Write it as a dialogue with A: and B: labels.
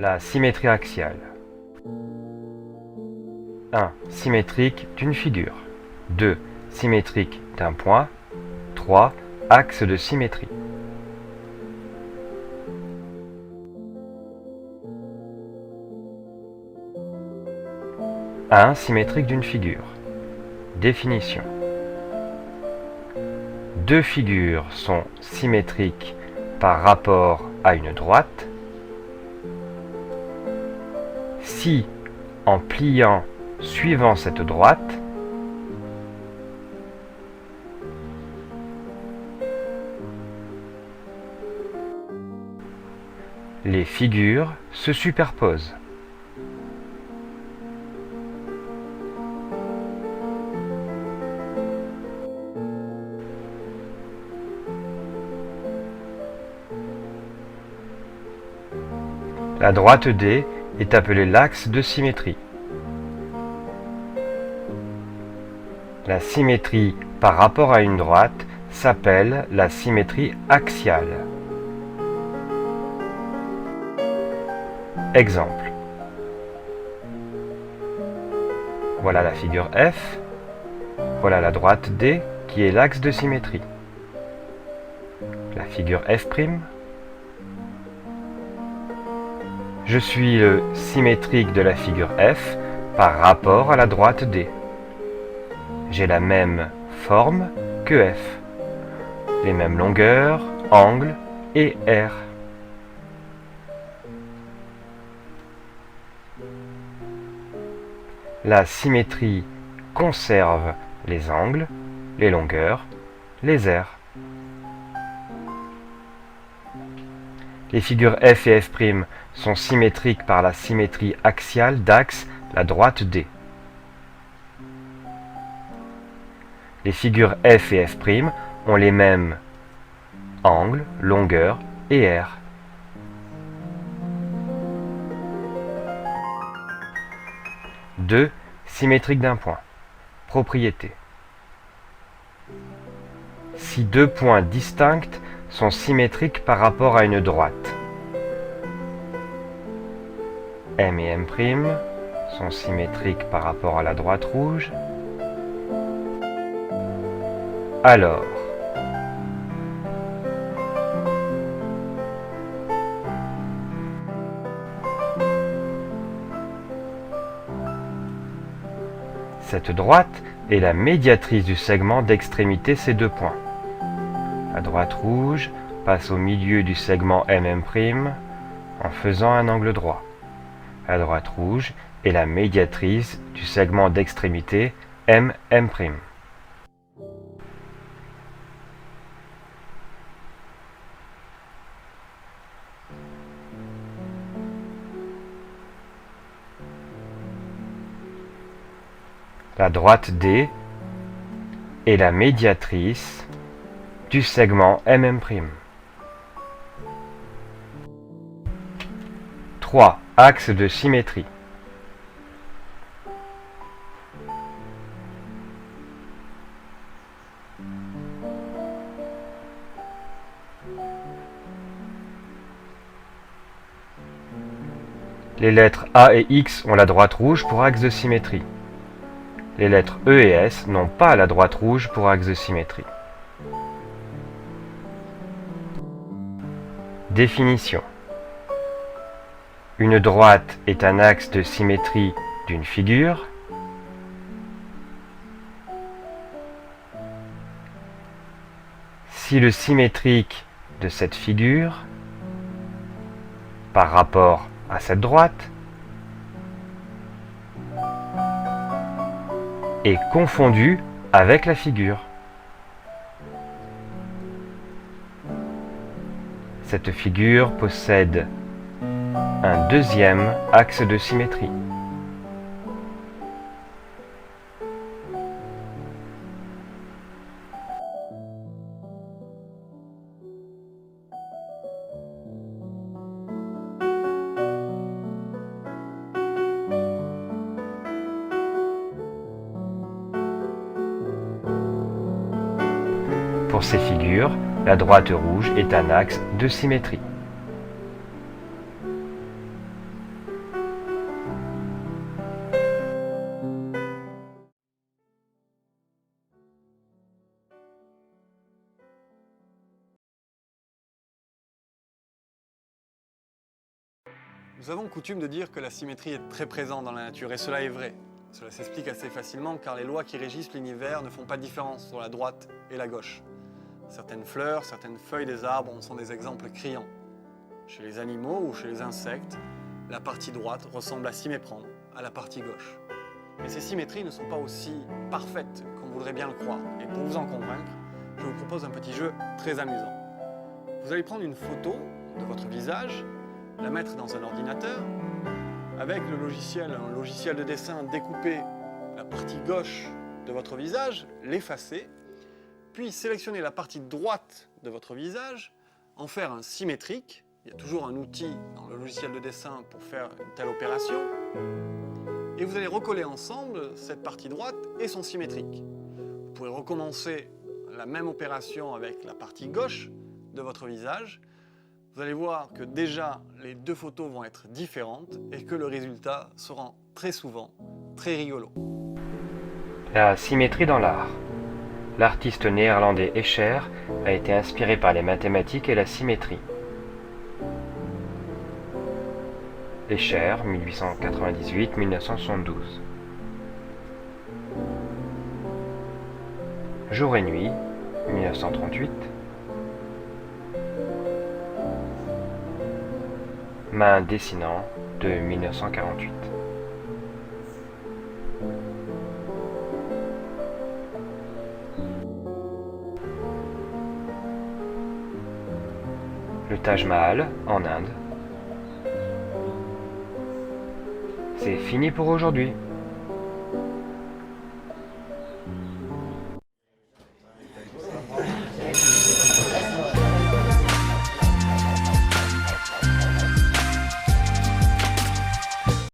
A: La symétrie axiale. 1. Symétrique d'une figure. 2. Symétrique d'un point. 3. Axe de symétrie. Symétrique d'une figure. Définition. Deux figures sont symétriques par rapport à une droite si, en pliant suivant cette droite, les figures se superposent. La droite D est appelée l'axe de symétrie. La symétrie par rapport à une droite s'appelle la symétrie axiale. Exemple. Voilà la figure F. Voilà la droite D qui est l'axe de symétrie. La figure F'. Je suis le symétrique de la figure F par rapport à la droite D. J'ai la même forme que F, les mêmes longueurs, angles et R. La symétrie conserve les angles, les longueurs, les R. Les figures F et F' sont symétriques par la symétrie axiale d'axe, la droite D. Les figures F et F' ont les mêmes angles, longueurs et R. Deux, symétrique d'un point. Propriété. Si deux points distincts sont symétriques par rapport à une droite, M et M' sont symétriques par rapport à la droite rouge, alors cette droite est la médiatrice du segment d'extrémité ces deux points. La droite rouge passe au milieu du segment MM' en faisant un angle droit. La droite rouge est la médiatrice du segment d'extrémité MM'. La droite D est la médiatrice du segment MM'. 3. Axe de symétrie. Les lettres A et X ont la droite rouge pour axe de symétrie. Les lettres E et S n'ont pas la droite rouge pour axe de symétrie. Définition. Une droite est un axe de symétrie d'une figure si le symétrique de cette figure par rapport à cette droite est confondu avec la figure. Cette figure possède un deuxième axe de symétrie. Pour ces figures, la droite rouge est un axe de symétrie.
B: Nous avons coutume de dire que la symétrie est très présente dans la nature, et cela est vrai. Cela s'explique assez facilement car les lois qui régissent l'univers ne font pas de différence sur la droite et la gauche. Certaines fleurs, certaines feuilles des arbres en sont des exemples criants. Chez les animaux ou chez les insectes, la partie droite ressemble à s'y méprendre à la partie gauche. Mais ces symétries ne sont pas aussi parfaites qu'on voudrait bien le croire. Et pour vous en convaincre, je vous propose un petit jeu très amusant. Vous allez prendre une photo de votre visage, la mettre dans un ordinateur, avec un logiciel de dessin, découper la partie gauche de votre visage, l'effacer, puis sélectionner la partie droite de votre visage, en faire un symétrique. Il y a toujours un outil dans le logiciel de dessin pour faire une telle opération. Et vous allez recoller ensemble cette partie droite et son symétrique. Vous pourrez recommencer la même opération avec la partie gauche de votre visage. Vous allez voir que déjà les deux photos vont être différentes et que le résultat sera très souvent très rigolo.
A: La symétrie dans l'art. L'artiste néerlandais Escher a été inspiré par les mathématiques et la symétrie. Escher, 1898-1972. Jour et nuit, 1938. Main dessinant, de 1948. Le Taj Mahal, en Inde. C'est fini pour aujourd'hui.